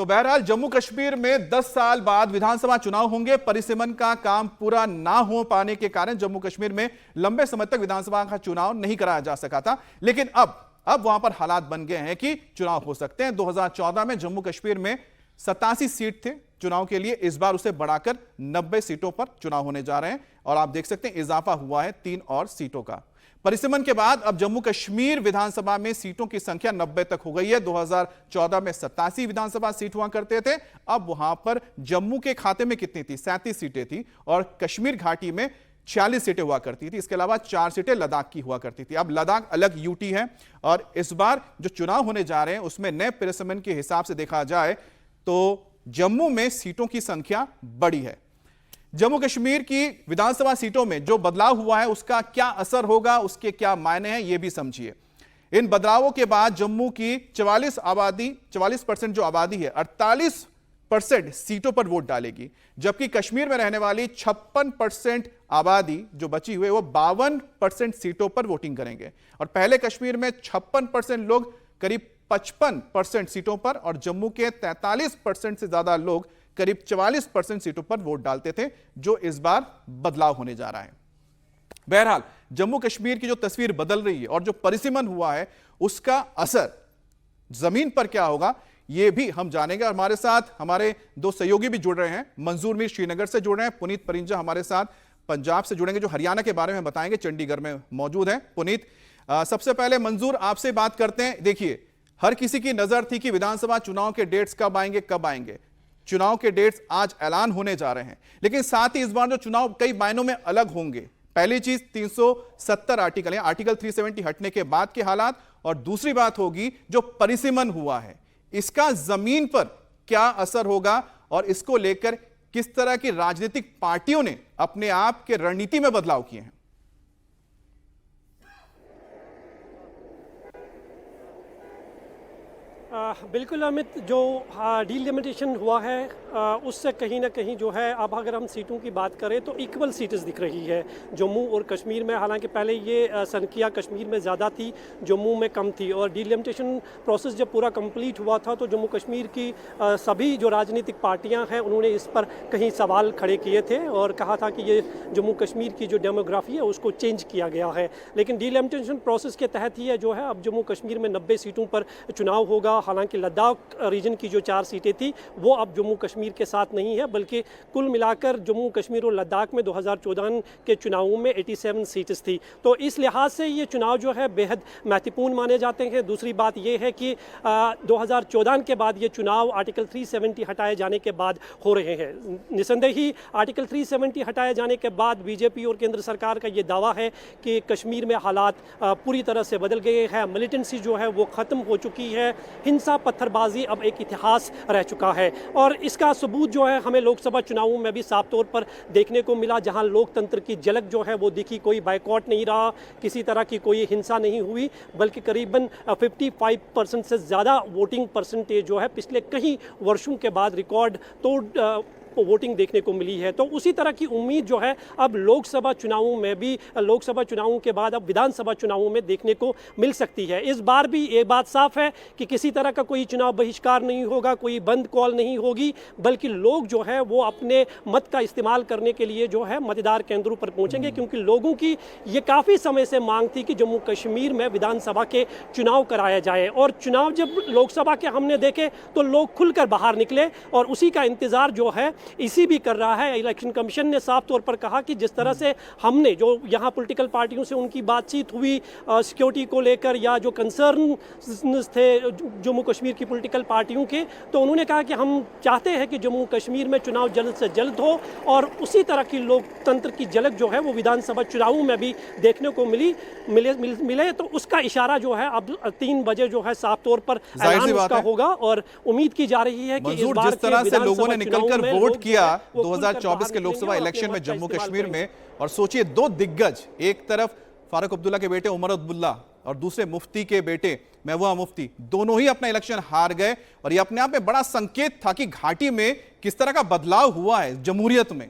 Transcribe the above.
तो बहरहाल जम्मू कश्मीर में 10 साल बाद विधानसभा चुनाव होंगे। परिसीमन का काम पूरा ना हो पाने के कारण जम्मू कश्मीर में लंबे समय तक विधानसभा का चुनाव नहीं कराया जा सका था, लेकिन अब वहां पर हालात बन गए हैं कि चुनाव हो सकते हैं। 2014 में जम्मू कश्मीर में 87 सीट थे चुनाव के लिए, इस बार उसे बढ़ाकर 90 सीटों पर चुनाव होने जा रहे हैं और आप देख सकते हैं इजाफा हुआ है 3 और सीटों का। परिसीमन के बाद अब जम्मू कश्मीर विधानसभा में सीटों की संख्या 90 तक हो गई है। 2014 में 87 विधानसभा सीट हुआ करते थे, अब वहां पर जम्मू के खाते में कितनी थी? 37 सीटें थी और कश्मीर घाटी में 46 सीटें हुआ करती थी। इसके अलावा 4 सीटें लद्दाख की हुआ करती थी। अब लद्दाख अलग यूटी है और इस बार जो चुनाव होने जा रहे हैं उसमें नए परिसीमन के हिसाब से देखा जाए तो जम्मू में सीटों की संख्या बड़ी है। जम्मू कश्मीर की विधानसभा सीटों में जो बदलाव हुआ है उसका क्या असर होगा, उसके क्या मायने हैं, यह भी समझिए। इन बदलावों के बाद जम्मू की 44% जो आबादी है 48% सीटों पर वोट डालेगी, जबकि कश्मीर में रहने वाली 56% आबादी जो बची हुई वो 52% सीटों पर वोटिंग करेंगे। और पहले कश्मीर में 56% लोग करीब 55% सीटों पर और जम्मू के 43% से ज्यादा लोग करीब 44% सीटों पर वोट डालते थे, जो इस बार बदलाव होने जा रहा है। बहरहाल जम्मू कश्मीर की जो तस्वीर बदल रही है और जो परिसीमन हुआ है उसका असर जमीन पर क्या होगा यह भी हम जानेंगे। हमारे साथ हमारे 2 सहयोगी भी जुड़ रहे हैं। मंजूर मीर श्रीनगर से जुड़ रहे हैं, पुनीत परिंजा हमारे साथ पंजाब से जुड़ेंगे जो हरियाणा के बारे में बताएंगे, चंडीगढ़ में मौजूद है। पुनीत, सबसे पहले मंजूर आपसे बात करते हैं। देखिए, हर किसी की नजर थी कि विधानसभा चुनाव के डेट्स कब आएंगे। चुनाव के डेट्स आज ऐलान होने जा रहे हैं, लेकिन साथ ही इस बार जो चुनाव कई मायनों में अलग होंगे। पहली चीज 370 आर्टिकल या आर्टिकल 370 हटने के बाद के हालात, और दूसरी बात होगी जो परिसीमन हुआ है इसका जमीन पर क्या असर होगा और इसको लेकर किस तरह की राजनीतिक पार्टियों ने अपने आप के रणनीति में बदलाव किए हैं। बिल्कुल अमित, जो डिलिमिटेशन हुआ है उससे कहीं ना कहीं जो है, अब अगर हम सीटों की बात करें तो इक्वल सीट्स दिख रही है जम्मू और कश्मीर में। हालांकि पहले ये संख्या कश्मीर में ज़्यादा थी, जम्मू में कम थी, और डिलिमिटेशन प्रोसेस जब पूरा कंप्लीट हुआ था तो जम्मू कश्मीर की सभी जो राजनीतिक पार्टियां हैं उन्होंने इस पर कहीं सवाल खड़े किए थे और कहा था कि ये जम्मू कश्मीर की जो डेमोग्राफी है उसको चेंज किया गया है। लेकिन डिलिमिटेशन प्रोसेस के तहत ही जो है अब जम्मू कश्मीर में 90 सीटों पर चुनाव होगा। हालांकि लद्दाख रीजन की जो 4 सीटें थी वो अब जम्मू कश्मीर के साथ नहीं है, बल्कि कुल मिलाकर जम्मू कश्मीर और लद्दाख में 2014 के चुनावों में 87 सीट्स थी। तो इस लिहाज से ये चुनाव जो है बेहद महत्वपूर्ण माने जाते हैं। दूसरी बात ये है कि 2014 के बाद ये चुनाव आर्टिकल 370 हटाए जाने के बाद हो रहे हैं। निसंदेह ही आर्टिकल 370 हटाए जाने के बाद बीजेपी और केंद्र सरकार का ये दावा है कि कश्मीर में हालात पूरी तरह से बदल गए हैं, मिलिटेंसी जो है वो ख़त्म हो चुकी है, हिंसा पत्थरबाजी अब एक इतिहास रह चुका है। और इसका सबूत जो है हमें लोकसभा चुनावों में भी साफ तौर पर देखने को मिला, जहां लोकतंत्र की झलक जो है वो दिखी। कोई बायकॉट नहीं रहा, किसी तरह की कोई हिंसा नहीं हुई, बल्कि करीबन 55% से ज़्यादा वोटिंग परसेंटेज जो है पिछले कई वर्षों के बाद रिकॉर्ड तोड़ वोटिंग देखने को मिली है। तो उसी तरह की उम्मीद जो है अब लोकसभा चुनावों में भी, लोकसभा चुनावों के बाद अब विधानसभा चुनावों में देखने को मिल सकती है। इस बार भी ये बात साफ है कि किसी तरह का कोई चुनाव बहिष्कार नहीं होगा, कोई बंद कॉल नहीं होगी, बल्कि लोग जो है वो अपने मत का इस्तेमाल करने के लिए जो है मतदार केंद्रों पर पहुंचेंगे, क्योंकि लोगों की ये काफ़ी समय से मांग थी कि जम्मू कश्मीर में विधानसभा के चुनाव कराया जाए। और चुनाव जब लोकसभा के हमने देखे तो लोग खुलकर बाहर निकले और उसी का इंतजार जो है इसी भी कर रहा है। इलेक्शन कमीशन ने साफ तौर पर कहा कि जिस तरह से हमने जो यहाँ पॉलिटिकल पार्टियों से उनकी बातचीत हुई सिक्योरिटी को लेकर या जो कंसर्न थे जम्मू कश्मीर की पॉलिटिकल पार्टियों के, तो उन्होंने कहा कि हम चाहते हैं कि जम्मू कश्मीर में चुनाव जल्द से जल्द हो और उसी तरह की लोकतंत्र की झलक जो है वो विधानसभा चुनावों में भी देखने को मिले। तो उसका इशारा जो है अब 3 बजे जो है साफ तौर पर ऐलान उसका होगा और उम्मीद की जा रही है कि इस बार जिस तरह से लोगों ने निकलकर वोट किया 2024 के लोकसभा इलेक्शन में जम्मू कश्मीर में, और सोचिए 2 दिग्गज, एक तरफ फारूक अब्दुल्ला के बेटे उमर अब्दुल्ला और दूसरे मुफ्ती के बेटे महबूबा मुफ्ती, दोनों ही अपना इलेक्शन हार गए। और यह अपने आप में बड़ा संकेत था कि घाटी में किस तरह का बदलाव हुआ है जमहूरियत में।